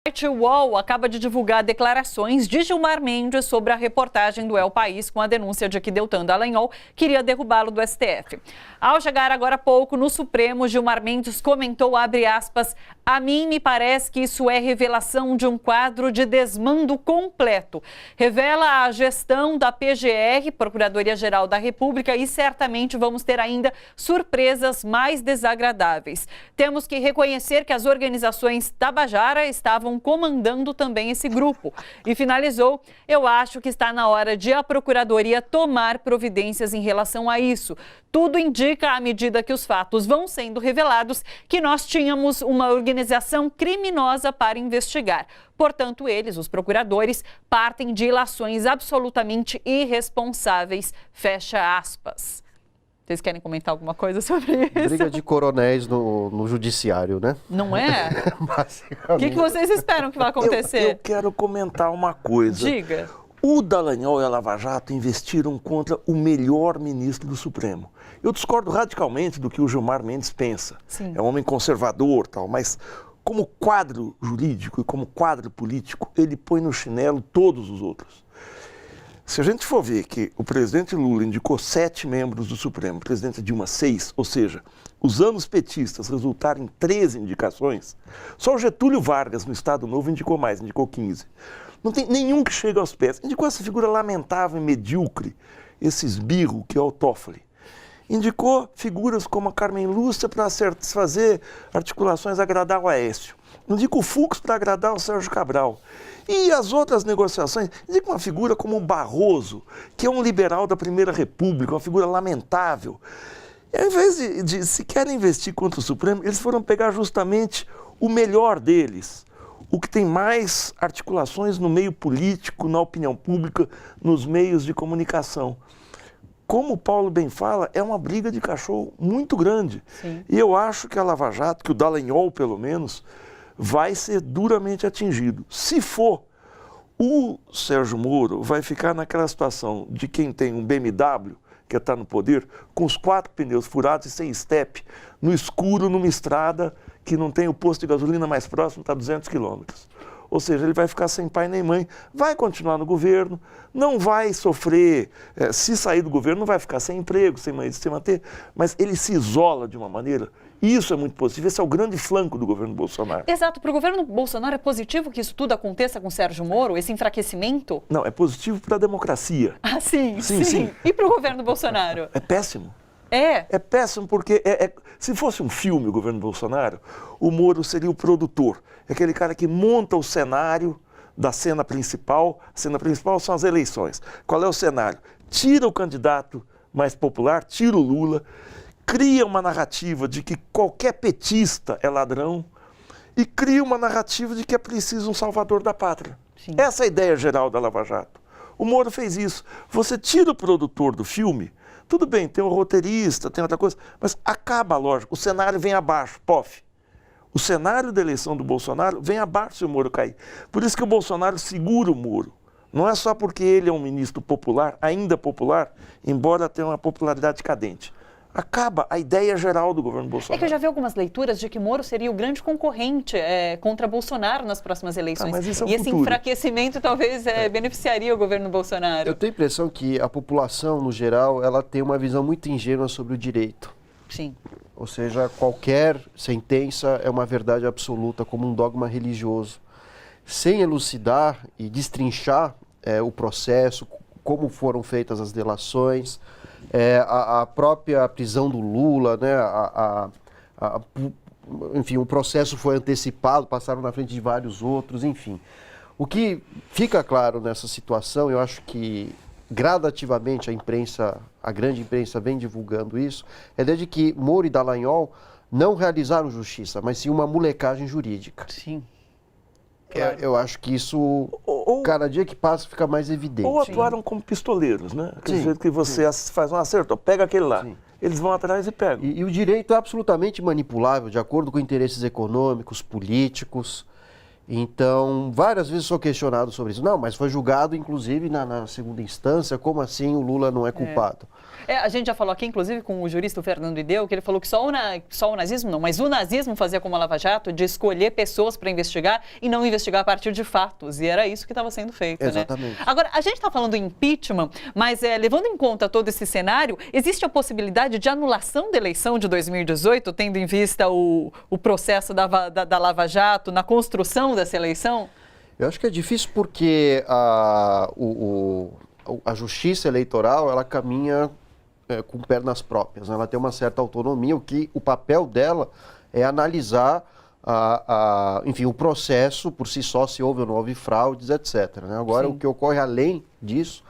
O site UOL acaba de divulgar declarações de Gilmar Mendes sobre a reportagem do El País com a denúncia de que Deltan Dallagnol queria derrubá-lo do STF. Ao chegar agora há pouco no Supremo, Gilmar Mendes comentou, abre aspas, "A mim me parece que isso é revelação de um quadro de desmando completo. Revela a gestão da PGR, Procuradoria-Geral da República, e certamente vamos ter ainda surpresas mais desagradáveis. Temos que reconhecer que as organizações Tabajara estavam comandando também esse grupo." E finalizou, "Eu acho que está na hora de a Procuradoria tomar providências em relação a isso. Tudo indica, à medida que os fatos vão sendo revelados, que nós tínhamos uma organização criminosa para investigar. Portanto, eles, os procuradores, partem de ilações absolutamente irresponsáveis." Fecha aspas. Vocês querem comentar alguma coisa sobre isso? Briga de coronéis no judiciário, né? Não é? O que vocês esperam que vai acontecer? Eu quero comentar uma coisa. Diga. O Dallagnol e a Lava Jato investiram contra o melhor ministro do Supremo. Eu discordo radicalmente do que o Gilmar Mendes pensa. Sim. É um homem conservador, tal, mas como quadro jurídico e como quadro político, ele põe no chinelo todos os outros. Se a gente for ver que o presidente Lula indicou 7 membros do Supremo, o presidente Dilma 6, ou seja, os anos petistas resultaram em 13 indicações, só o Getúlio Vargas, no Estado Novo, indicou mais, indicou 15. Não tem nenhum que chega aos pés. Indicou essa figura lamentável e medíocre, esse esbirro que é o Toffoli. Indicou figuras como a Carmen Lúcia para satisfazer articulações, agradar o Aécio. Indica o Fux para agradar o Sérgio Cabral. E as outras negociações, indica uma figura como o Barroso, que é um liberal da Primeira República, uma figura lamentável. E ao invés de se querem investir contra o Supremo, eles foram pegar justamente o melhor deles, o que tem mais articulações no meio político, na opinião pública, nos meios de comunicação. Como o Paulo bem fala, é uma briga de cachorro muito grande. Sim. E eu acho que a Lava Jato, que o Dallagnol, pelo menos, vai ser duramente atingido. Se for, o Sérgio Moro vai ficar naquela situação de quem tem um BMW, que está no poder, com os 4 pneus furados e sem estepe, no escuro, numa estrada que não tem o posto de gasolina mais próximo, está a 200 quilômetros. Ou seja, ele vai ficar sem pai nem mãe, vai continuar no governo, não vai sofrer, se sair do governo, não vai ficar sem emprego, sem se manter, mas ele se isola de uma maneira, e isso é muito positivo, esse é o grande flanco do governo Bolsonaro. Exato, para o governo Bolsonaro é positivo que isso tudo aconteça com o Sérgio Moro, esse enfraquecimento? Não, é positivo para a democracia. Ah, sim. Sim. E para o governo Bolsonaro? É péssimo. É? É péssimo porque, se fosse um filme, o governo Bolsonaro, o Moro seria o produtor. É aquele cara que monta o cenário da cena principal. A cena principal são as eleições. Qual é o cenário? Tira o candidato mais popular, tira o Lula, cria uma narrativa de que qualquer petista é ladrão e cria uma narrativa de que é preciso um salvador da pátria. Sim. Essa é a ideia geral da Lava Jato. O Moro fez isso. Você tira o produtor do filme, tudo bem, tem um roteirista, tem outra coisa, mas acaba a lógica, o cenário vem abaixo, pof. O cenário da eleição do Bolsonaro vem abaixo se o Moro cair. Por isso que o Bolsonaro segura o Moro. Não é só porque ele é um ministro popular, ainda popular, embora tenha uma popularidade cadente. Acaba a ideia geral do governo Bolsonaro. É que eu já vi algumas leituras de que Moro seria o grande concorrente contra Bolsonaro nas próximas eleições. Mas isso é o e esse futuro. enfraquecimento talvez beneficiaria o governo Bolsonaro. Eu tenho a impressão que a população, no geral, ela tem uma visão muito ingênua sobre o direito. Sim. Ou seja, qualquer sentença é uma verdade absoluta, como um dogma religioso. Sem elucidar e destrinchar o processo, como foram feitas as delações, a própria prisão do Lula, né? Enfim, o processo foi antecipado, passaram na frente de vários outros, enfim. O que fica claro nessa situação, eu acho que gradativamente a grande imprensa vem divulgando isso, é a ideia de que Moro e Dallagnol não realizaram justiça, mas sim uma molecagem jurídica. Sim. Claro. Eu acho que isso, cada dia que passa, fica mais evidente. Ou atuaram como pistoleiros, né? Aquele Sim, jeito que você faz um acerto, pega aquele lá. Sim. Eles vão atrás e pegam. E o direito é absolutamente manipulável, de acordo com interesses econômicos, políticos. Então, várias vezes sou questionado sobre isso. Não, mas foi julgado, inclusive, na segunda instância. Como assim o Lula não é culpado? A gente já falou aqui, inclusive, com o jurista Fernando Ideu, que ele falou que só o nazismo não, mas o nazismo fazia como a Lava Jato, de escolher pessoas para investigar e não investigar a partir de fatos. E era isso que estava sendo feito, Exatamente. né? Agora, a gente está falando em impeachment, mas levando em conta todo esse cenário, existe a possibilidade de anulação da eleição de 2018, tendo em vista o processo da Lava Jato na construção dessa eleição? Eu acho que é difícil porque a justiça eleitoral, ela caminha com pernas próprias, né? Ela tem uma certa autonomia, o papel dela é analisar enfim, o processo por si só, se houve ou não houve fraudes, etc. Né? Agora, Sim. o que ocorre além disso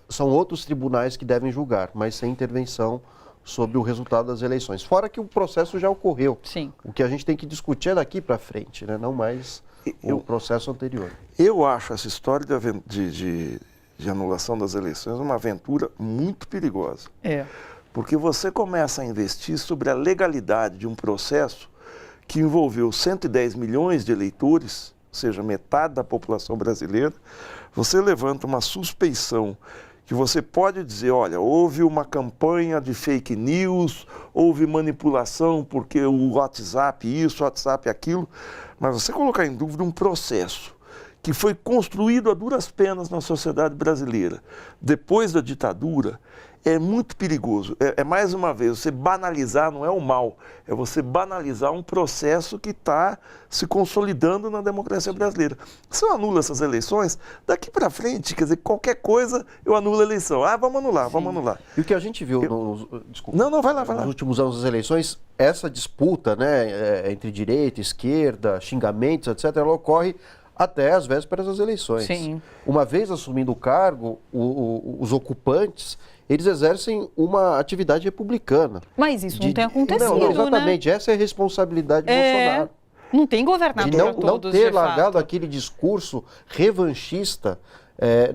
são outros tribunais que devem julgar, mas sem intervenção sobre o resultado das eleições. Fora que o processo já ocorreu. Sim. O que a gente tem que discutir é daqui para frente, né? Não mais o processo anterior. Eu acho essa história de anulação das eleições uma aventura muito perigosa. Porque você começa a investir sobre a legalidade de um processo que envolveu 110 milhões de eleitores, ou seja, metade da população brasileira. Você levanta uma suspeição que você pode dizer, olha, houve uma campanha de fake news, houve manipulação porque o WhatsApp isso, o WhatsApp aquilo, mas você colocar em dúvida um processo que foi construído a duras penas na sociedade brasileira, depois da ditadura, é muito perigoso. Mais uma vez, você banalizar não é o mal, é você banalizar um processo que está se consolidando na democracia brasileira. Se eu anulo essas eleições, daqui para frente, quer dizer, qualquer coisa eu anulo a eleição. Vamos anular, vamos anular. E o que a gente viu Desculpa. Vai lá. Nos últimos anos das eleições, essa disputa, né, entre direita, esquerda, xingamentos, etc., ela ocorre até as vésperas das eleições. Sim. Uma vez assumindo o cargo, os ocupantes, eles exercem uma atividade republicana. Mas isso não tem acontecido, não, exatamente. né? Essa é a responsabilidade de Bolsonaro. Não tem governado De para todos, não ter de largado fato. aquele discurso revanchista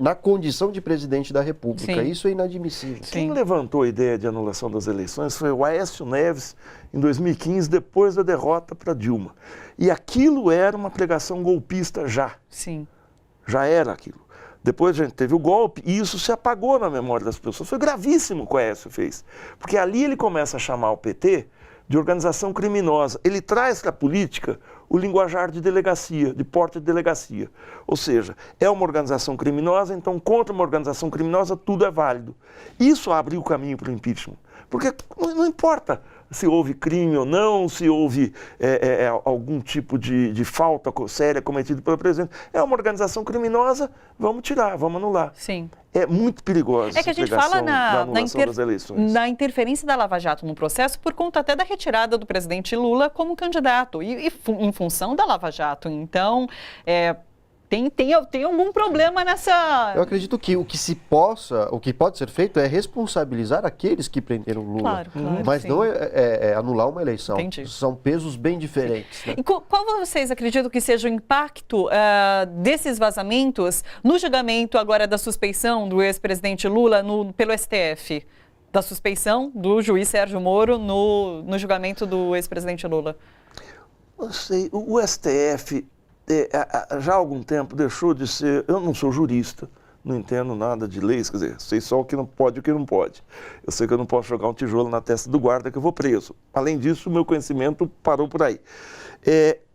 na condição de presidente da República. Sim. Isso é inadmissível. Quem levantou a ideia de anulação das eleições foi o Aécio Neves, em 2015, depois da derrota para Dilma. E aquilo era uma pregação golpista já. Sim. Já era aquilo. Depois a gente teve o golpe e isso se apagou na memória das pessoas. Foi gravíssimo o que o Aécio fez. Porque ali ele começa a chamar o PT de organização criminosa. Ele traz para a política o linguajar de delegacia, de porta de delegacia. Ou seja, é uma organização criminosa, então contra uma organização criminosa tudo é válido. Isso abriu o caminho para o impeachment. Porque não importa se houve crime ou não, se houve algum tipo de falta séria cometida pelo presidente. É uma organização criminosa, vamos tirar, vamos anular. Sim. É muito perigosa É que a essa gente fala da anulação das eleições. na interferência da Lava Jato no processo por conta até da retirada do presidente Lula como candidato e em função da Lava Jato. Então, tem algum problema nessa... Eu acredito que o que pode ser feito é responsabilizar aqueles que prenderam Lula. Claro, mas sim. não é anular uma eleição. Entendi. São pesos bem diferentes. Né? E qual vocês acreditam que seja o impacto desses vazamentos no julgamento agora da suspeição do ex-presidente Lula pelo STF? Da suspeição do juiz Sérgio Moro no julgamento do ex-presidente Lula? Não sei, o STF já há algum tempo deixou de ser... Eu não sou jurista, não entendo nada de leis, quer dizer, sei só o que não pode e o que não pode. Eu sei que eu não posso jogar um tijolo na testa do guarda que eu vou preso. Além disso, o meu conhecimento parou por aí.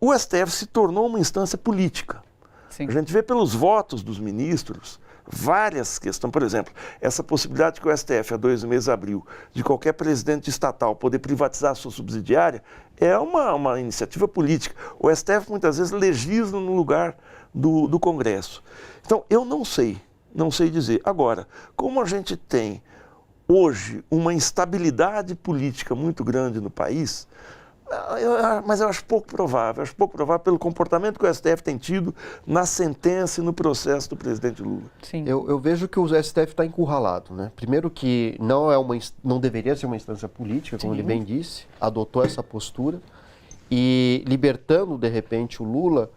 O STF se tornou uma instância política. Sim. A gente vê pelos votos dos ministros várias questões. Por exemplo, essa possibilidade que o STF há 2 meses abriu de qualquer presidente estatal poder privatizar a sua subsidiária é uma iniciativa política. O STF muitas vezes legisla no lugar do Congresso. Então, eu não sei dizer. Agora, como a gente tem hoje uma instabilidade política muito grande no país, mas eu acho pouco provável pelo comportamento que o STF tem tido na sentença e no processo do presidente Lula. Sim. Eu vejo que o STF está encurralado, né? Primeiro que não deveria ser uma instância política, como ele bem disse, adotou essa postura e libertando de repente o Lula,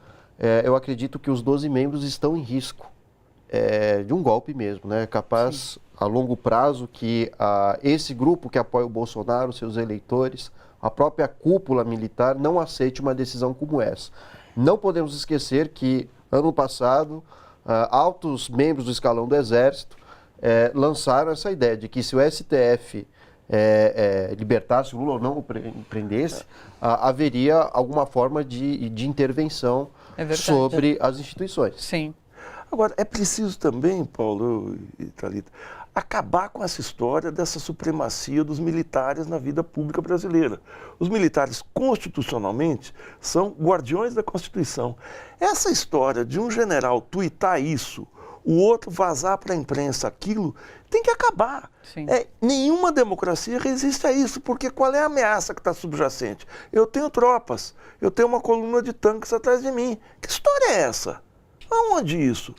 eu acredito que os 12 membros estão em risco de um golpe mesmo, né? Capaz a longo prazo que esse grupo que apoia o Bolsonaro, seus eleitores, a própria cúpula militar não aceite uma decisão como essa. Não podemos esquecer que, ano passado, altos membros do escalão do Exército lançaram essa ideia de que se o STF libertasse o Lula ou não o prendesse, haveria alguma forma de intervenção sobre as instituições. Sim. Agora, é preciso também, Paulo e Thalita, acabar com essa história dessa supremacia dos militares na vida pública brasileira. Os militares, constitucionalmente, são guardiões da Constituição. Essa história de um general tuitar isso, o outro vazar para a imprensa aquilo, tem que acabar. Nenhuma democracia resiste a isso, porque qual é a ameaça que está subjacente? Eu tenho tropas, eu tenho uma coluna de tanques atrás de mim. Que história é essa? Aonde isso?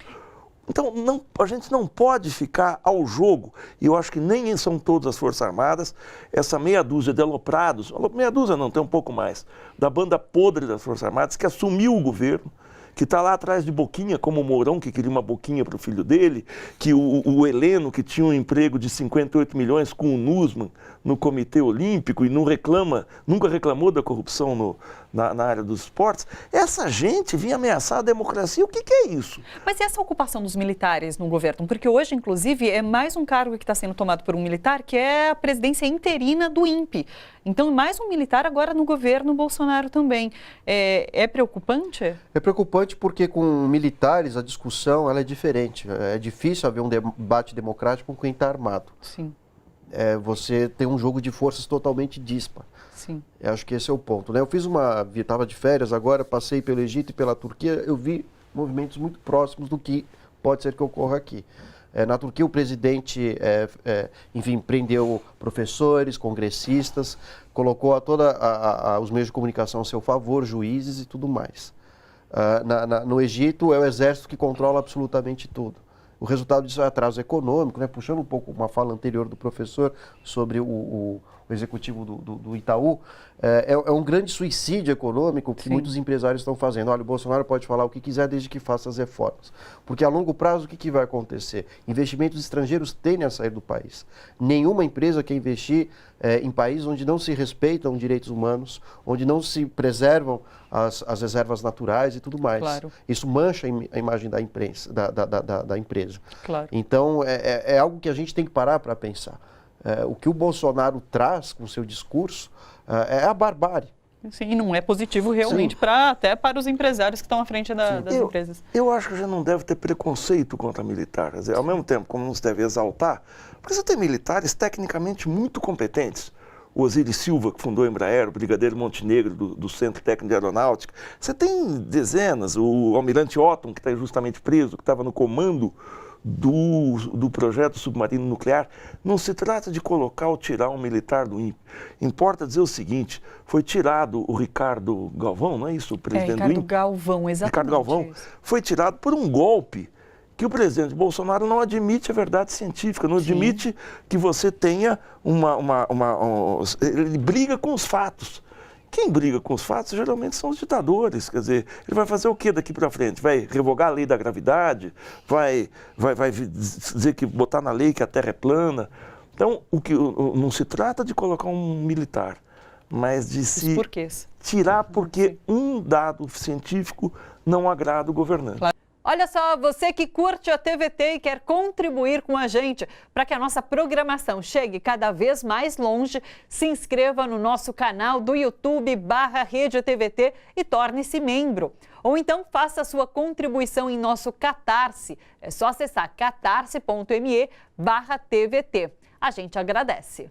Então, a gente não pode ficar ao jogo, e eu acho que nem são todas as Forças Armadas, essa meia dúzia de aloprados, meia dúzia não, tem um pouco mais, da banda podre das Forças Armadas, que assumiu o governo, que está lá atrás de Boquinha, como o Mourão, que queria uma Boquinha para o filho dele, que o Heleno, que tinha um emprego de 58 milhões com o Nussmann no Comitê Olímpico e nunca reclamou da corrupção na área dos esportes. Essa gente vinha ameaçar a democracia. O que é isso? Mas e essa ocupação dos militares no governo? Porque hoje, inclusive, é mais um cargo que está sendo tomado por um militar, que é a presidência interina do INPE. Então, mais um militar agora no governo Bolsonaro também. É preocupante? É preocupante porque com militares a discussão ela é diferente. É difícil haver um debate democrático com quem está armado. Sim. Você tem um jogo de forças totalmente dispar. Sim. Eu acho que esse é o ponto, né? Eu estava de férias agora, passei pelo Egito e pela Turquia, eu vi movimentos muito próximos do que pode ser que ocorra aqui. Na Turquia, o presidente, enfim, prendeu professores, congressistas, colocou os meios de comunicação a seu favor, juízes e tudo mais. No Egito, é o exército que controla absolutamente tudo. O resultado disso é atraso econômico, né? Puxando um pouco uma fala anterior do professor sobre o executivo do Itaú, é um grande suicídio econômico que muitos empresários estão fazendo. Olha, o Bolsonaro pode falar o que quiser desde que faça as reformas. Porque a longo prazo, o que vai acontecer? Investimentos estrangeiros tendem a sair do país. Nenhuma empresa quer investir em países onde não se respeitam direitos humanos, onde não se preservam as reservas naturais e tudo mais. Claro. Isso mancha a imagem da empresa. Claro. Então, é algo que a gente tem que parar para pensar. O que o Bolsonaro traz com o seu discurso é a barbárie. Sim, não é positivo realmente até para os empresários que estão à frente das empresas. Eu acho que a gente não deve ter preconceito contra militares. Quer dizer, ao mesmo tempo, como não se deve exaltar, porque você tem militares tecnicamente muito competentes. O Osiris Silva, que fundou a Embraer, o Brigadeiro Montenegro, do Centro Técnico de Aeronáutica. Você tem dezenas, o Almirante Otton, que está injustamente preso, que estava no comando do projeto submarino nuclear. Não se trata de colocar ou tirar um militar do INPE. Importa dizer o seguinte, foi tirado o Ricardo Galvão, não é isso? O presidente do INPE? Ricardo Galvão, exatamente. Ricardo Galvão foi tirado por um golpe que o presidente Bolsonaro não admite a verdade científica, não admite que você tenha ele briga com os fatos. Quem briga com os fatos geralmente são os ditadores, quer dizer, ele vai fazer o que daqui para frente? Vai revogar a lei da gravidade? Vai dizer que botar na lei que a Terra é plana? Então, não se trata de colocar um militar, mas de se tirar porque um dado científico não agrada o governante. Claro. Olha só, você que curte a TVT e quer contribuir com a gente para que a nossa programação chegue cada vez mais longe, se inscreva no nosso canal do YouTube/Rede TVT e torne-se membro. Ou então faça a sua contribuição em nosso Catarse. É só acessar catarse.me/TVT. A gente agradece.